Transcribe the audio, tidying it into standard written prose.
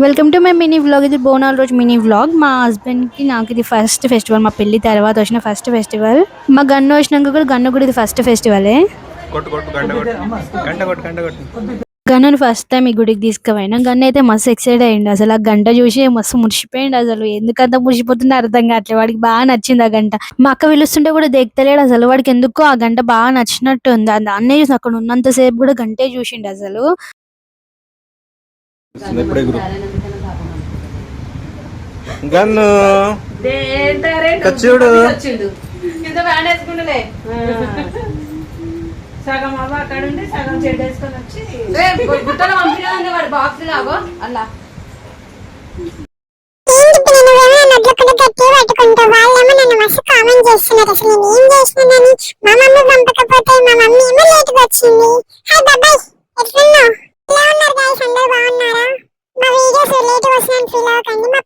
Welcome to my mini vlog. ఇది బోనాల రోజు మినీ వ్లాగ్. మా హస్బెండ్ కి నాకు ఇది ఫస్ట్ ఫెస్టివల్. మా పెళ్లి తర్వాత వచ్చిన ఫస్ట్ ఫెస్టివల్. మా గన్ను వచ్చినాక కూడా గన్ను కూడా ఇది ఫస్ట్ ఫెస్టివలే. గన్నుని ఫస్ట్ టైం ఈ గుడికి తీసుకుపోయినా. గన్ను అయితే మస్తు ఎక్సైట్ అయ్యిండు. అసలు ఆ గంట చూసి మస్తు మురిసిపోయిండు. అసలు ఎందుకంత మురిసిపోతుందో అర్థం కావట్లేదు. వాడికి బాగా నచ్చింది ఆ గంట. మా అక్క పిలుస్తుంటే కూడా దేక్తలేడు అసలు. వాడికి ఎందుకో ఆ గంట బాగా నచ్చినట్టు ఉంది. దాన్నే చూసి అక్కడ ఉన్నంత సేపు కూడా గంటే చూసిండు అసలు. గన్ను చూడు సగం అవ్వ అక్కడ ఉండి సగం చెడ్డ వేసుకొని వచ్చి గుట్టలో పంపిణీ వాడు బాక్స్ లాగో అలా మా వీడియోస్ లేట్ వస్తున్నాను ఫీల్ అవ్వకండి. మా